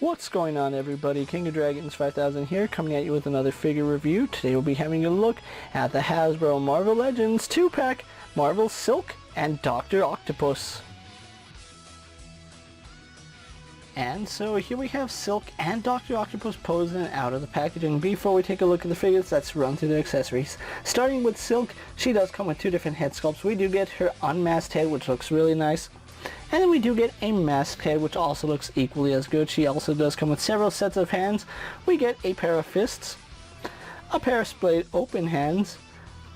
What's going on, everybody? King of Dragons 5000 here, coming at you with another figure review. Today we'll be having a look at the Hasbro Marvel Legends 2-pack Marvel Silk and Dr. Octopus. And so here we have Silk and Dr. Octopus posing out of the packaging. Before we take a look at the figures, let's run through the accessories. Starting with Silk, she does come with two different head sculpts. We do get her unmasked head, which looks really nice. And then we do get a masked head, which also looks equally as good. She also does come with several sets of hands. We get a pair of fists, a pair of splayed open hands,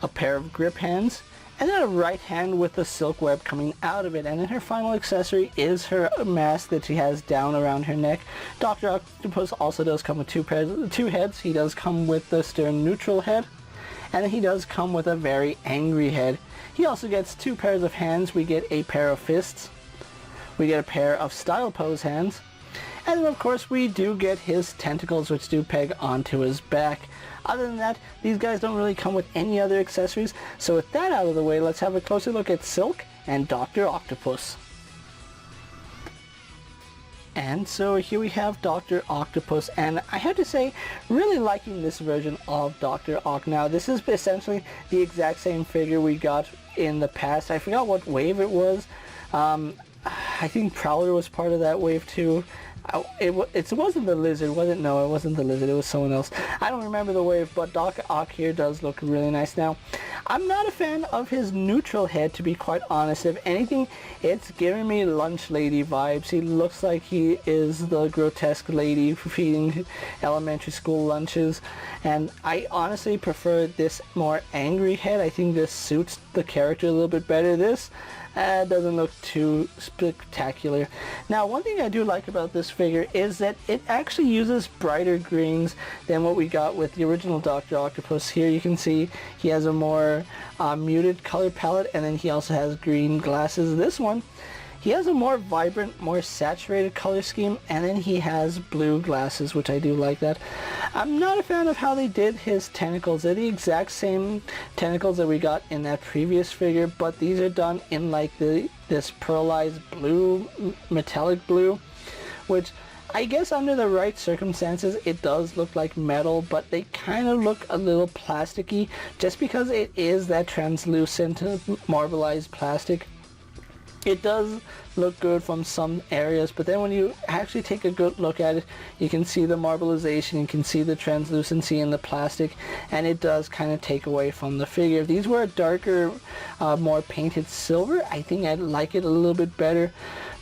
a pair of grip hands, and then a right hand with the silk web coming out of it. And then her final accessory is her mask that she has down around her neck. Dr. Octopus also does come with two heads. He does come with the stern neutral head, and then he does come with a very angry head. He also gets two pairs of hands. We get a pair of fists, we get a pair of style pose hands, and then of course we do get his tentacles, which do peg onto his back. Other than that, these guys don't really come with any other accessories. So with that out of the way, let's have a closer look at Silk and Dr. Octopus. And so here we have Dr. Octopus, and I have to say, really liking this version of Dr. Ock. Now, this is essentially the exact same figure we got in the past. I forgot what wave it was. I think Prowler was part of that wave too. It wasn't the Lizard, was it? No, it wasn't the Lizard, it was someone else. I don't remember the wave, but Dr. Ock here does look really nice. Now, I'm not a fan of his neutral head, to be quite honest. If anything, it's giving me lunch lady vibes. He looks like he is the grotesque lady feeding elementary school lunches, and I honestly prefer this more angry head. I think this suits the character a little bit better. This doesn't look too spectacular. Now, one thing I do like about this figure is that it actually uses brighter greens than what we got with the original Dr. Octopus. Here you can see he has a more muted color palette, and then he also has green glasses. This one, he has a more vibrant, more saturated color scheme, and then he has blue glasses, which I do like that. I'm not a fan of how they did his tentacles. They're the exact same tentacles that we got in that previous figure, but these are done in like this pearlized blue, metallic blue, which I guess under the right circumstances it does look like metal, but they kind of look a little plasticky just because it is that translucent marbleized plastic. It does look good from some areas, but then when you actually take a good look at it, you can see the marbleization, you can see the translucency in the plastic, and it does kind of take away from the figure. If these were a darker, more painted silver, I think I'd like it a little bit better.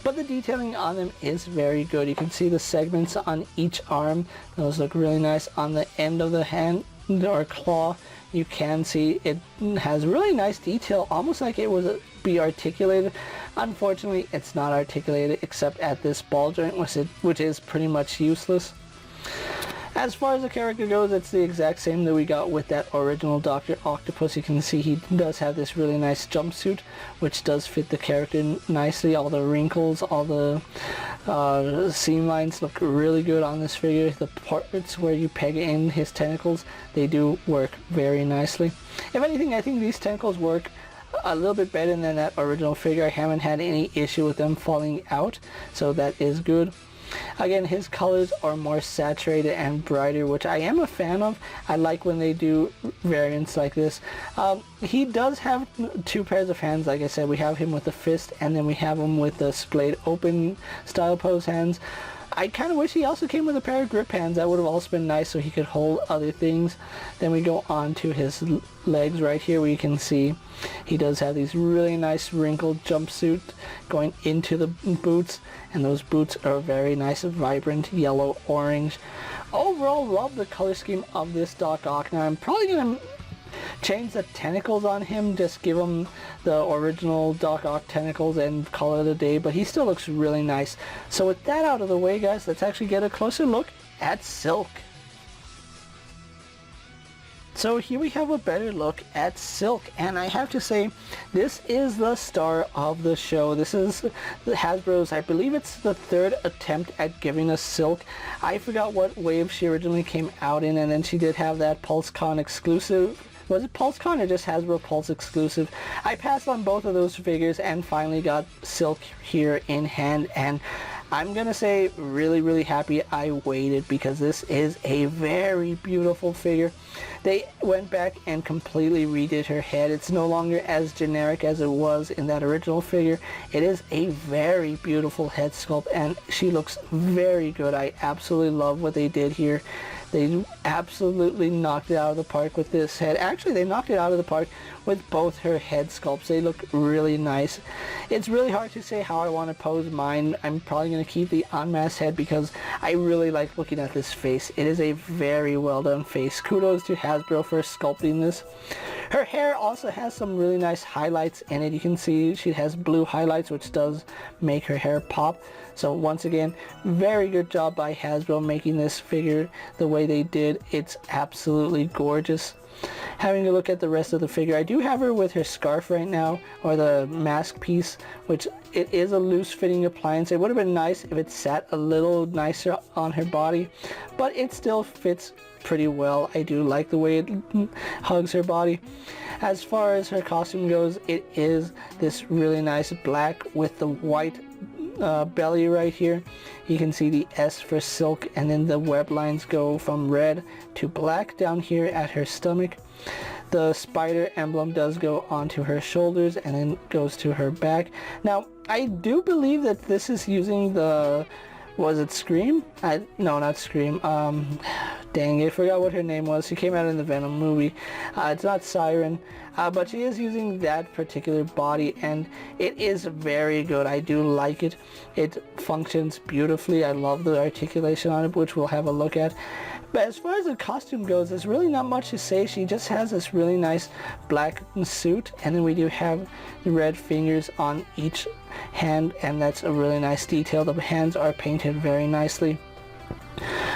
But the detailing on them is very good. You can see the segments on each arm. Those look really nice. On the end of the hand or claw, you can see it has really nice detail, almost like it was be articulated. Unfortunately, it's not articulated except at this ball joint, which is pretty much useless. As far as the character goes, it's the exact same that we got with that original Dr. Octopus. You can see he does have this really nice jumpsuit, which does fit the character nicely. All the wrinkles, all the seam lines look really good on this figure. The parts where you peg in his tentacles, they do work very nicely. If anything, I think these tentacles work a little bit better than that original figure. I haven't had any issue with them falling out, so that is good. Again, his colors are more saturated and brighter, which I am a fan of. I like when they do variants like this. He does have two pairs of hands. Like I said, we have him with the fist, and then we have him with the splayed open style pose hands. I kind of wish he also came with a pair of grip hands. That would have also been nice so he could hold other things. Then we go on to his legs right here, where you can see he does have these really nice wrinkled jumpsuit going into the boots, and those boots are very nice, vibrant yellow orange. Overall, love the color scheme of this Doc Ock. Now, I'm probably going to change the tentacles on him, just give him the original Doc Ock tentacles and call it a day, but he still looks really nice. So with that out of the way, guys, let's actually get a closer look at Silk. So here we have a better look at Silk, and I have to say, this is the star of the show. This is Hasbro's, I believe it's the third attempt at giving us Silk. I forgot what wave she originally came out in, and then she did have that PulseCon exclusive Was it PulseCon or just Hasbro Pulse exclusive? I passed on both of those figures and finally got Silk here in hand, and I'm gonna say really happy I waited, because this is a very beautiful figure. They went back and completely redid her head. It's no longer as generic as it was in that original figure. It is a very beautiful head sculpt, and she looks very good. I absolutely love what they did here. They absolutely knocked it out of the park with this head. Actually, they knocked it out of the park with both her head sculpts. They look really nice. It's really hard to say how I want to pose mine. I'm probably going to keep the unmasked head because I really like looking at this face. It is a very well done face. Kudos to Hasbro for sculpting this. Her hair also has some really nice highlights in it. You can see she has blue highlights, which does make her hair pop. So once again, very good job by Hasbro making this figure the way they did. It's absolutely gorgeous. Having a look at the rest of the figure, I do have her with her scarf right now, or the mask piece, which it is a loose fitting appliance. It would have been nice if it sat a little nicer on her body, but it still fits pretty well. I do like the way it hugs her body. As far as her costume goes, it is this really nice black with the white belly right here. You can see the S for silk, and then the web lines go from red to black down here at her stomach. The spider emblem does go onto her shoulders and then goes to her back. Now, I do believe that this is using the, was it Scream? No, not Scream. Dang it, I forgot what her name was. She came out in the Venom movie. It's not Siren, but she is using that particular body, and it is very good. I do like it. It functions beautifully. I love the articulation on it, which we'll have a look at. But as far as the costume goes, there's really not much to say. She just has this really nice black suit, and then we do have the red fingers on each hand, and that's a really nice detail. The hands are painted very nicely.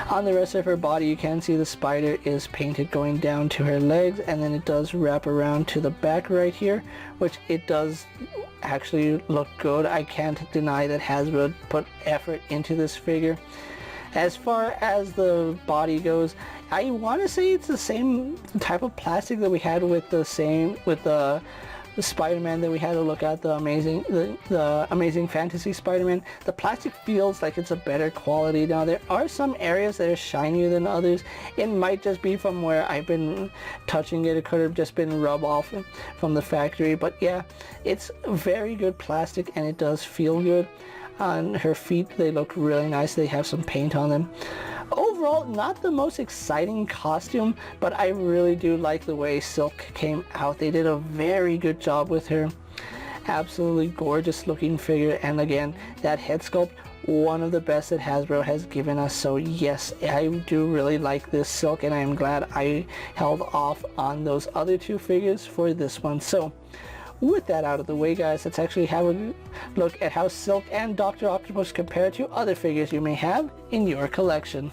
On the rest of her body, you can see the spider is painted going down to her legs, and then it does wrap around to the back right here, which it does actually look good. I can't deny that Hasbro put effort into this figure. As far as the body goes, I want to say it's the same type of plastic that we had with the Spider-Man that we had to look at, the Amazing Fantasy Spider-Man. The plastic feels like it's a better quality. Now, there are some areas that are shinier than others. It might just be from where I've been touching it. It could have just been rub off from the factory. But yeah, it's very good plastic, and it does feel good. On her feet, they look really nice. They have some paint on them. Overall, not the most exciting costume, but I really do like the way Silk came out. They did a very good job with her. Absolutely gorgeous looking figure, and again, that head sculpt, one of the best that Hasbro has given us. So yes, I do really like this Silk, and I am glad I held off on those other two figures for this one. So with that out of the way, guys, let's actually have a look at how Silk and Dr. Octopus compare to other figures you may have in your collection.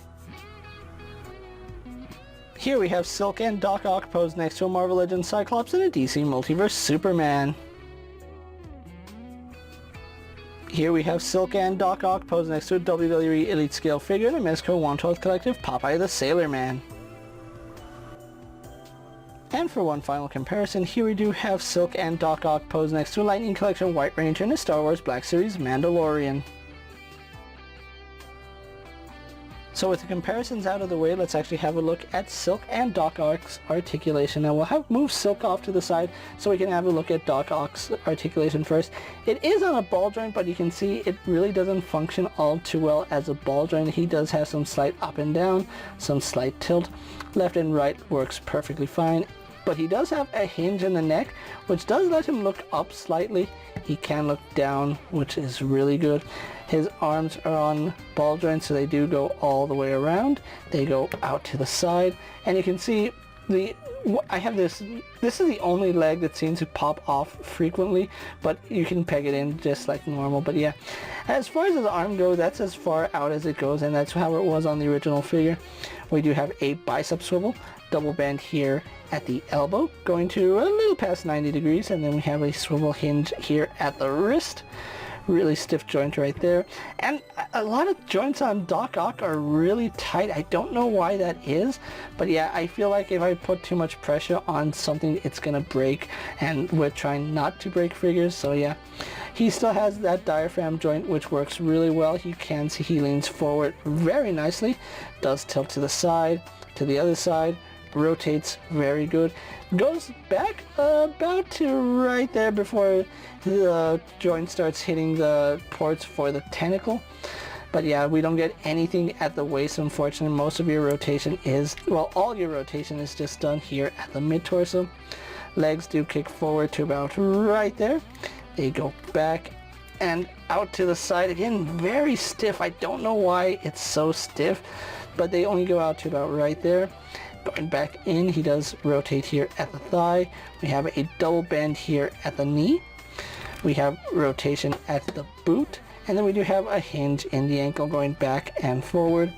Here we have Silk and Doc Ock posed next to a Marvel Legends Cyclops and a DC Multiverse Superman. Here we have Silk and Doc Ock posed next to a WWE Elite Scale figure and a Mezco 1/12 Collective Popeye the Sailor Man. And for one final comparison, here we do have Silk and Doc Ock posed next to a Lightning Collection White Ranger and a Star Wars Black Series Mandalorian. So with the comparisons out of the way, let's actually have a look at Silk and Doc Ock's articulation. Now we'll move Silk off to the side so we can have a look at Doc Ock's articulation first. It is on a ball joint, but you can see it really doesn't function all too well as a ball joint. He does have some slight up and down, some slight tilt. Left and right works perfectly fine. But he does have a hinge in the neck, which does let him look up slightly. He can look down, which is really good. His arms are on ball joints, so they do go all the way around. They go out to the side, and you can see I have this is the only leg that seems to pop off frequently, but you can peg it in just like normal. But yeah, as far as his arm goes, that's as far out as it goes, and that's how it was on the original figure. We do have a bicep swivel, double bend here at the elbow, going to a little past 90 degrees, and then we have a swivel hinge here at the wrist. really stiff joint right there. And a lot of joints on Doc Ock are really tight. I don't know why that is, but yeah, I feel like if I put too much pressure on something, it's gonna break, and we're trying not to break figures, so yeah. He still has that diaphragm joint, which works really well. You can see he leans forward very nicely, does tilt to the side, to the other side, rotates very good, goes back about to right there before the joint starts hitting the ports for the tentacle. But yeah, we don't get anything at the waist, unfortunately. Most of your rotation is, well, all your rotation is just done here at the mid-torso. Legs do kick forward to about right there. They go back and out to the side again, very stiff. I don't know why it's so stiff, but they only go out to about right there. Going back in, he does rotate here at the thigh. We have a double bend here at the knee. We have rotation at the boot, and then we do have a hinge in the ankle going back and forward.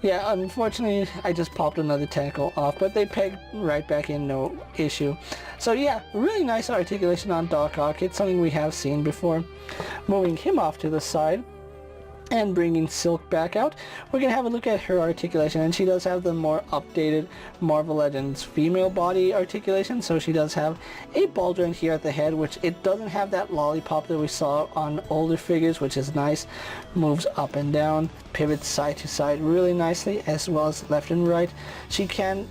Yeah, unfortunately, I just popped another tentacle off, but they peg right back in, no issue. So yeah, really nice articulation on Doc Ock. It's something we have seen before. Moving him off to the side and bringing Silk back out, we're going to have a look at her articulation, and she does have the more updated Marvel Legends female body articulation. So she does have a ball joint here at the head, which it doesn't have that lollipop that we saw on older figures, which is nice. Moves up and down, pivots side to side really nicely, as well as left and right. She can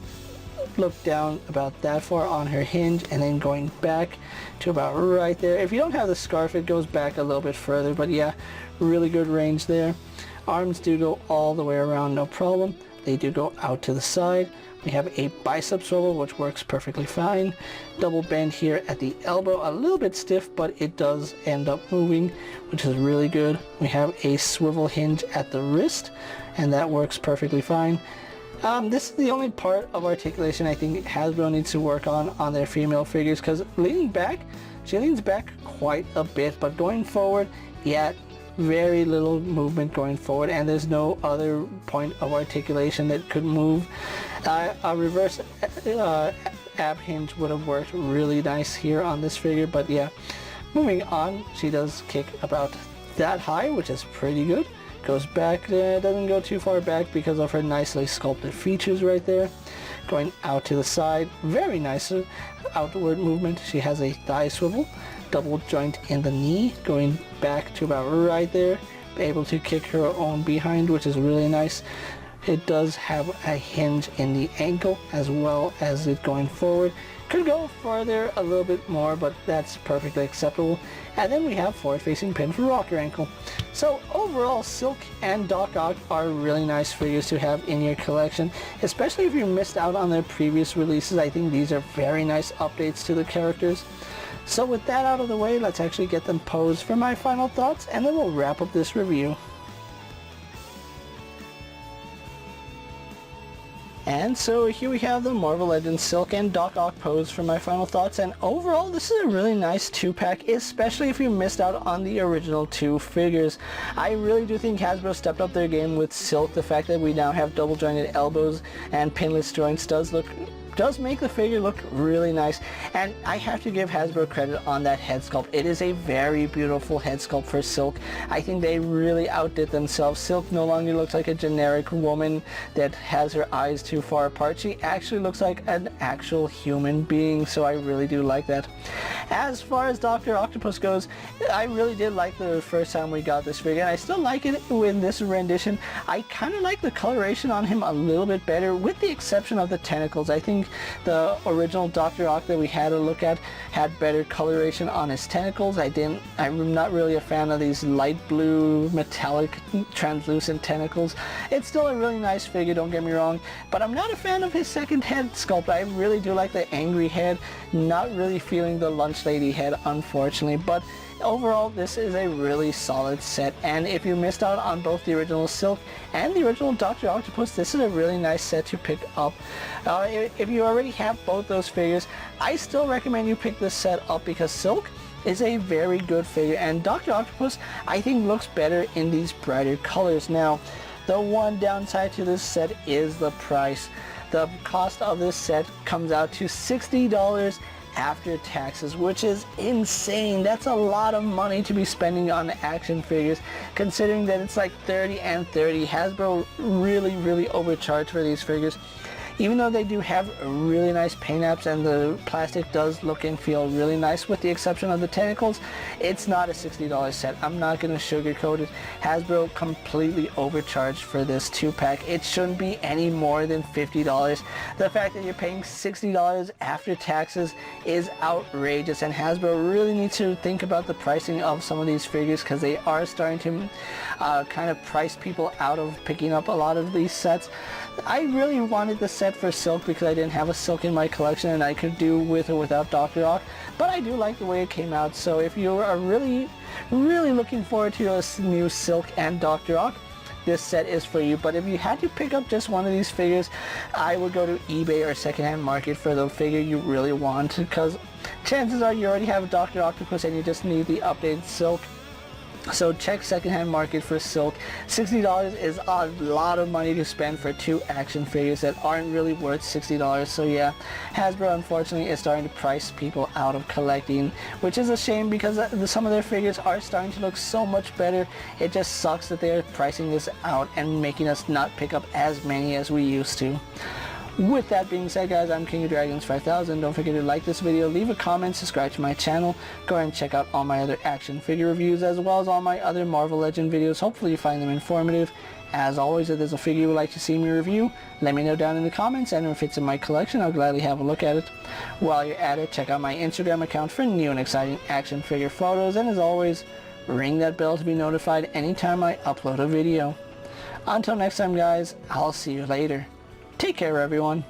look down about that far on her hinge, and then going back to about right there. If you don't have the scarf, it goes back a little bit further, but yeah, really good range there. Arms do go all the way around, no problem. They do go out to the side. We have a bicep swivel, which works perfectly fine. Double bend here at the elbow, a little bit stiff, but it does end up moving, which is really good. We have a swivel hinge at the wrist, and that works perfectly fine. This is the only part of articulation I think Hasbro needs to work on their female figures, because leaning back, she leans back quite a bit, but going forward, yeah, very little movement going forward, and there's no other point of articulation that could move. A reverse ab hinge would have worked really nice here on this figure, but yeah. Moving on, she does kick about that high, which is pretty good. Goes back there, doesn't go too far back because of her nicely sculpted features right there. Going out to the side, very nice outward movement. She has a thigh swivel, double joint in the knee, going back to about right there. Able to kick her own behind, which is really nice. It does have a hinge in the ankle as well as it going forward. Could go further a little bit more, but that's perfectly acceptable. And then we have forward-facing pin for rocker ankle. So overall, Silk and Doc Ock are really nice figures to have in your collection, especially if you missed out on their previous releases. I think these are very nice updates to the characters. So with that out of the way, let's actually get them posed for my final thoughts, and then we'll wrap up this review. And so here we have the Marvel Legends Silk and Doc Ock pose for my final thoughts, and overall this is a really nice 2-pack, especially if you missed out on the original 2 figures. I really do think Hasbro stepped up their game with Silk. The fact that we now have double jointed elbows and pinless joints does make the figure look really nice, and I have to give Hasbro credit on that head sculpt. It is a very beautiful head sculpt for Silk. I think they really outdid themselves. Silk no longer looks like a generic woman that has her eyes too far apart. She actually looks like an actual human being, so I really do like that. As far as Dr. Octopus goes, I really did like the first time we got this figure, and I still like it with this rendition. I kind of like the coloration on him a little bit better, with the exception of the tentacles. I think the original Dr. Ock that we had a look at had better coloration on his tentacles. I'm not really a fan of these light blue, metallic, translucent tentacles. It's still a really nice figure, don't get me wrong, but I'm not a fan of his second head sculpt. I really do like the angry head, not really feeling the lunch lady head, unfortunately, but overall this is a really solid set, and if you missed out on both the original Silk and the original Dr. Octopus, this is a really nice set to pick up. If you already have both those figures, I still recommend you pick this set up because Silk is a very good figure, and Dr. Octopus I think looks better in these brighter colors. Now, the one downside to this set is the price. The cost of this set comes out to $60 after taxes, which is insane. That's a lot of money to be spending on action figures, considering that it's like 30 and 30. Hasbro really overcharged for these figures. Even though they do have really nice paint apps and the plastic does look and feel really nice with the exception of the tentacles, it's not a $60 set. I'm not going to sugarcoat it. Hasbro completely overcharged for this 2-pack. It shouldn't be any more than $50. The fact that you're paying $60 after taxes is outrageous, and Hasbro really needs to think about the pricing of some of these figures, because they are starting to kind of price people out of picking up a lot of these sets. I really wanted the set for Silk because I didn't have a Silk in my collection and I could do with or without Dr. Ock, but I do like the way it came out. So if you are really looking forward to a new Silk and Dr. Ock, this set is for you. But if you had to pick up just one of these figures, I would go to eBay or secondhand market for the figure you really want, because chances are you already have a Dr. Octopus and you just need the updated Silk. So check secondhand market for Silk. $60 is a lot of money to spend for 2 action figures that aren't really worth $60. So yeah, Hasbro unfortunately is starting to price people out of collecting, which is a shame because some of their figures are starting to look so much better. It just sucks that they are pricing this out and making us not pick up as many as we used to. With that being said, guys, I'm KingofDragons 5000. Don't forget to like this video, leave a comment, subscribe to my channel. Go ahead and check out all my other action figure reviews as well as all my other Marvel Legend videos. Hopefully you find them informative. As always, if there's a figure you would like to see me review, let me know down in the comments, and if it's in my collection, I'll gladly have a look at it. While you're at it, check out my Instagram account for new and exciting action figure photos, and as always, ring that bell to be notified anytime I upload a video. Until next time, guys, I'll see you later. Take care, everyone.